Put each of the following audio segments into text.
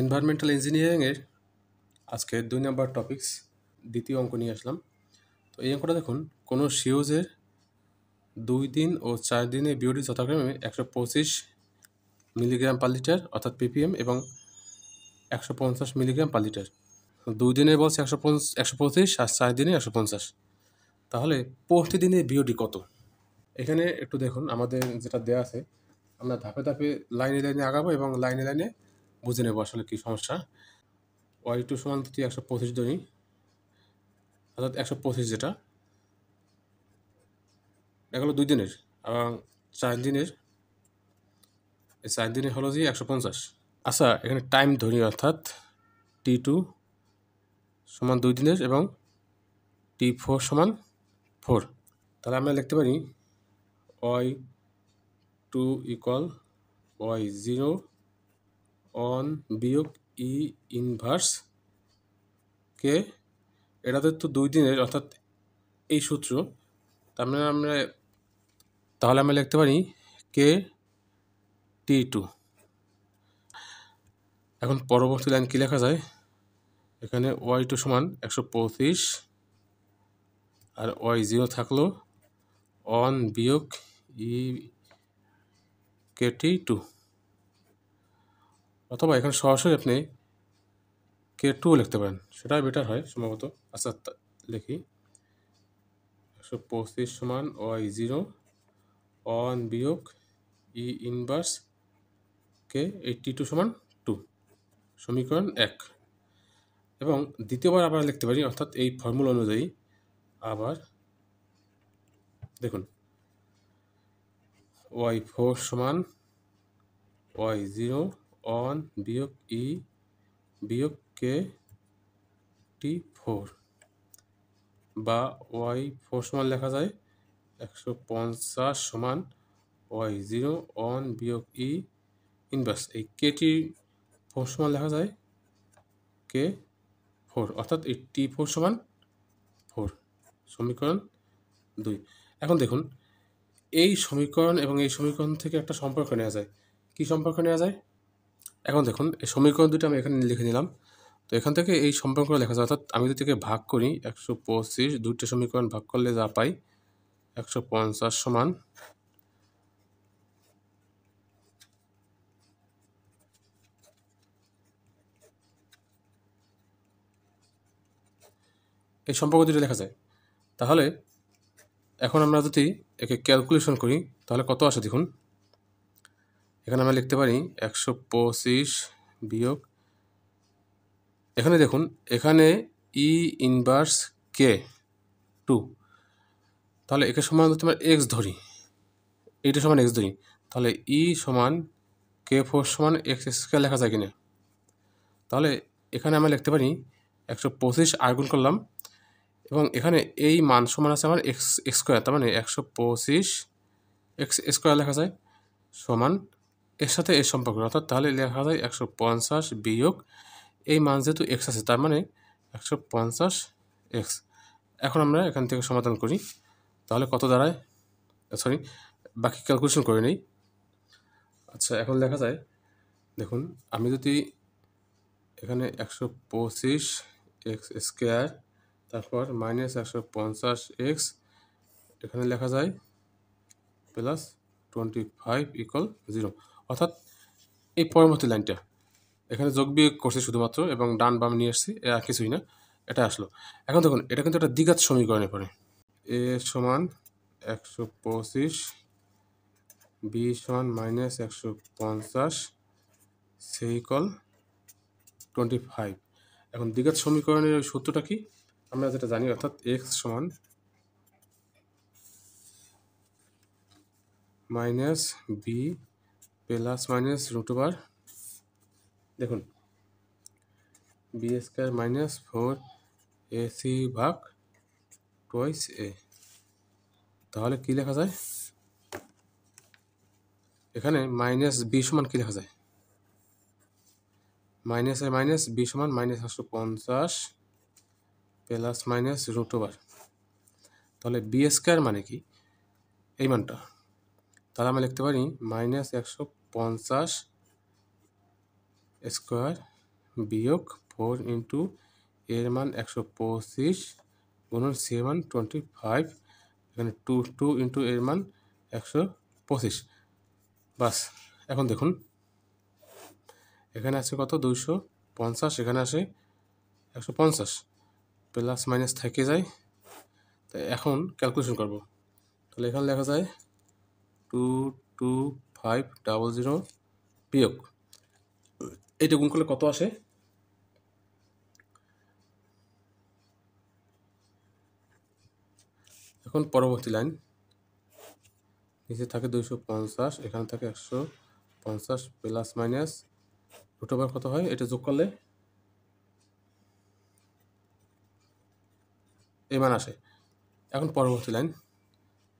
Environmental ইঞ্জিনিয়ারিংয়ের আজকে 2 নম্বর topics দ্বিতীয় অঙ্ক নিয়ে আসলাম। তো এই অঙ্কটা দেখুন, কোনো সিউজের 2 দিন ও 4 দিনে বিওডি যথাক্রমে 125 মিলিগ্রাম পার লিটার অর্থাৎ ppm এবং 150 মিলিগ্রাম পার লিটার। 2 দিনে বলছে 125 আর 4 দিনে 150। তাহলে প্রতিদিনে বিওডি কত? এখানে একটু দেখুন, আমাদের যেটা দেওয়া আছে আমরা ধাপে ধাপে লাইনে লাইনে আগাবো এবং লাইনে লাইনে বুঝে নেবো আসলে কী সমস্যা। y2 সমান যদি 125 ধরি, অর্থাৎ 125 যেটা এগুলো 2 দিনের এবং 4 দিনের, এই 4 দিনের হলো যে 150। আচ্ছা, এখানে টাইম ধরি, অর্থাৎ t2 সমান 2 দিনের এবং t4 সমান 4। তাহলে আমরা লিখতে পারি y2 ইকুয়াল y0 অন বিয়োগ ই ইনভার্স কে। এটাতে তো 2 দিনের, অর্থাৎ এই সূত্র, তাহলে আমরা লিখতে পারি কে t2। এখন পরবর্তী লাইন কী লেখা যায়? এখানে y2 সমান 125 আর y0 থাকলো অন বিয়োগ ই kt2, অথবা এখানে সরাসরি আপনি k2 লিখতে পারেন, সেটাই বেটার হয় সম্ভবত। আচ্ছা, লিখি 125 সমান y0 অন বিয়োগ ই ইনভার্স কে, এই t2 সমান 2, সমীকরণ 1। এবং দ্বিতীয়বার আবার লিখতে পারি, অর্থাৎ এই ফর্মুলা অনুযায়ী আবার দেখুন y4 সমান y0 অন বিয়োগ ই বিয়োগ কে t4, বা y4 সমান লেখা যায় 150 সমান y0 অন বিয়োগ ই ইনভার্স, এই kt4 সমান লেখা যায় k4, অর্থাৎ এই t4 সমান 4, সমীকরণ 2। এখন দেখুন, এই সমীকরণ এবং এই সমীকরণ থেকে একটা সম্পর্ক নেওয়া যায়। কি সম্পর্ক নেওয়া যায়? এখন দেখুন, এই সমীকরণ দুটো আমি এখানে লিখে নিলাম। তো এখান থেকে এই সম্পর্কটা লেখা যায়, অর্থাৎ আমি যদি থেকে ভাগ করি 125, দুইটা সমীকরণ ভাগ করলে যা পাই 150 সমান এই সম্পর্ক দুটো লেখা যায়। তাহলে এখন আমরা যদি একে ক্যালকুলেশন করি তাহলে কত আসে দেখুন। এখানে আমরা লিখতে পারি 125 বিয়োগ, এখানে দেখুন, এখানে ই ইনভার্স কে 2, তাহলে একে সমান যদি আমরা এক্স ধরি, এইটা সমান এক্স ধরি, তাহলে ই সমান k4 সমান এক্স স্কোয়ার লেখা যায় কিনা? তাহলে এখানে আমরা লিখতে পারি 125 আগুন করলাম এবং এখানে এই মান সমান আছে আমার এক্স স্কোয়ার, তার মানে 125 এক্স স্কোয়ার লেখা যায় সমান এর সাথে এর সম্পর্ক, অর্থাৎ তাহলে লেখা যায় 150 বিয়োগ এই মান যেহেতু এক্স আছে তার মানে 150 এক্স। এখন আমরা এখান থেকে সমাধান করি, তাহলে কত দাঁড়ায়, সরি বাকি ক্যালকুলেশন করে নেই। আচ্ছা, এখন লেখা যায়, দেখুন আমি যদি এখানে 125 এক্স স্কোয়ার তারপর মাইনাস 150 এক্স, এখানে লেখা যায় প্লাস 25 ইকুয়াল 0, অর্থাৎ এই পরবর্তী লাইনটা এখানে যোগ বিয়োগ করছে শুধুমাত্র এবং ডান বাম নিয়ে আসছি, আর কিছুই না, এটা আসলো। এখন দেখুন, এটা কিন্তু একটা দ্বিঘাত সমীকরণে পড়ে, এ সমান 125, বি সমান মাইনাস 150, সি ইকুয়াল 25। এখন দ্বিঘাত সমীকরণের ওই সূত্রটা কি আমরা যেটা জানি, অর্থাৎ এক্স সমান minus b plus minus root over, দেখুন বি স্কোয়ার মাইনাস 4ac ভাগ টুয়াইস এ। তাহলে কী লেখা যায়? এখানে মাইনাস বি সমান কী লেখা যায়? মাইনাস এ মাইনাস বি সমান minus 150 plus minus root over, তাহলে বি স্কোয়ার মানে কি এই মানটা, তাহলে আমরা লিখতে পারি মাইনাস 150 স্কোয়ার বিয়োগ 4 ইন্টু এর মান 125 গুণন সি এর মান 25, এখানে 2 ইন্টু এর মান 125। বাস, এখন দেখুন এখানে আছে কত 250, এখানে আসে 150, প্লাস মাইনাস থেকে যায়। তো এখন ক্যালকুলেশন করব, তাহলে এখানে লেখা যায় 22500 বিয়োগ এইটা গুণ করলে কত আসে। এখন পরবর্তী লাইন, নিচে থাকে 250, এখানে থাকে 150, প্লাস মাইনাস রুট ওভার কত হয়, এটা যোগ করলে এই মান আসে। এখন পরবর্তী লাইন,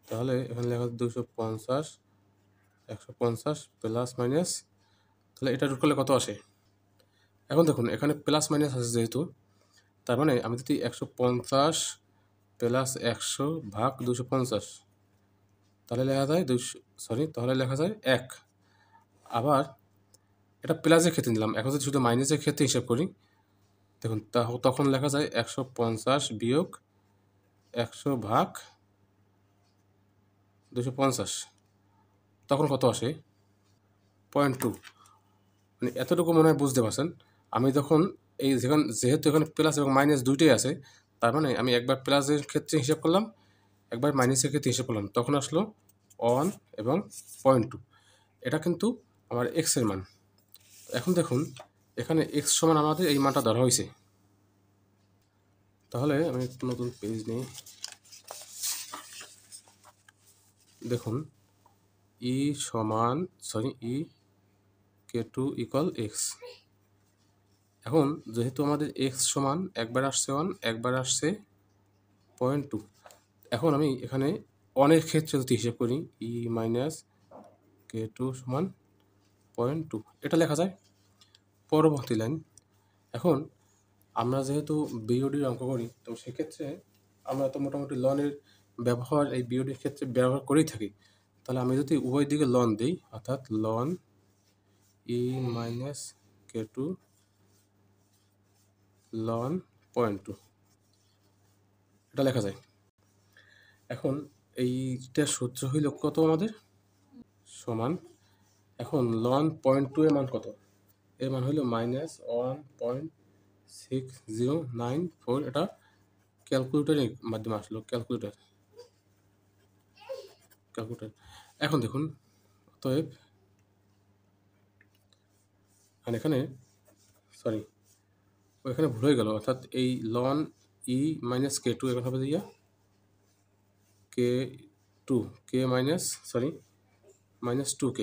তাহলে এখানে লেখা 250, 150 প্লাস মাইনাস, তাহলে এটা রুট করলে কত আসে। এখন দেখুন এখানে প্লাস মাইনাস আছে যেহেতু, তার মানে আমি যদি 150 প্লাস 100 ভাগ 250, তাহলে লেখা যায় তাহলে লেখা যায় 1। আবার এটা প্লাসের ক্ষেত্রে নিলাম, এখন যদি শুধু মাইনাসের ক্ষেত্রে হিসাব করি, দেখুন তখন লেখা যায় 150 বিয়োগ 100 ভাগ 250, তখন কত আসে 0.2। মানে এতটুকু মনে হয় বুঝতে পারছেন। আমি যখন যেহেতু এখানে প্লাস এবং মাইনাস দুইটাই আছে, তার মানে আমি একবার প্লাসের ক্ষেত্রে হিসাব করলাম, একবার মাইনাসের ক্ষেত্রে হিসাব করলাম, তখন আসলো 1 এবং 0.2। এটা কিন্তু আমার এক্সের মান। এখন দেখুন এখানে এক্স সমান আমাদের এই মানটা ধরা হয়েছে। তাহলে আমি একটু নতুন পেজ নিই, দেখুন ই k2 ইকুয়াল এক্স। এখন যেহেতু আমাদের এক্স সমান একবার আসছে 1, একবার আসছে 0.2, এখন আমি এখানে অনেক ক্ষেত্রে যদি হিসেব করি ই মাইনাস k2 সমান 0.2, এটা লেখা যায়। পরবর্তী লাইন, এখন আমরা যেহেতু বিওডির অঙ্ক করি, তো সেক্ষেত্রে আমরা তো মোটামুটি লনের ব্যবহার এই বিওডির ক্ষেত্রে ব্যবহার করেই থাকি। তাহলে আমি যদি উভয় দিকে লন দিই, অর্থাৎ লন ই মাইনাস k2 লন 0.2, এটা লেখা যায়। এখন এইটা সূত্র হইল কত আমাদের সমান, এখন লন 0.2 এর মান কত, এর মান হইল -1.6094, এটা ক্যালকুলেটরের মাধ্যমে আসলো, ক্যালকুলেটর। এখন দেখুন অতএব এখানে ওইখানে ভুল হয়ে গেল, অর্থাৎ এই লন ই মাইনাস k2 এখন হবে দিয়া -2k,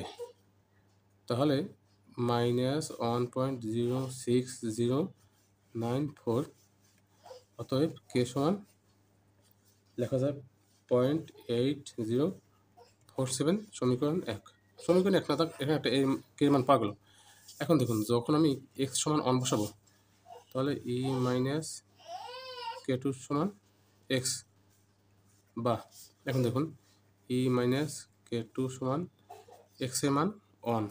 তাহলে -1.06094, অতএব k সমান লেখা যায় 0.8047, সমীকরণ 1 না থাক, এখানে একটা কে মান পাওয়া গেল। এখন দেখুন যখন আমি এক্স সমান 1 বসাবো, তাহলে ই মাইনাস k2 সমান এক্স, বা এখন দেখুন ই মাইনাস k2 সমান এক্স এর মান 1।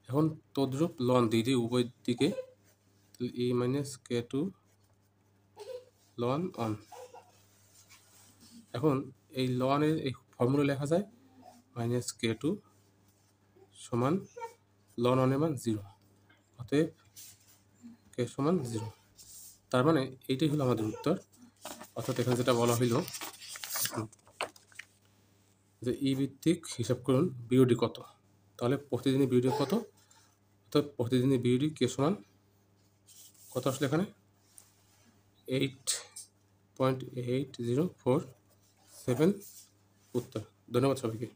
এখন তদ্রূপ লন দিয়ে দিই উভয় দিকে, ই মাইনাস k2 লন 1। এখন এই লনের এই ফর্মুলা লেখা যায় -k2 সমান লন 1 এর মান 0, অতএব k সমান 0। তার মানে এইটাই হলো আমাদের উত্তর। অর্থাৎ এখানে যেটা বলা হইল যে ই ভিত্তিক হিসাব করুন বিওডি কত, তাহলে প্রতিদিনের বিওডি কত, অর্থাৎ প্রতিদিনের বিওডি কে সমান কত আসলে এখানে 8.8047 উত্তর। ধন্যবাদ সবাইকে।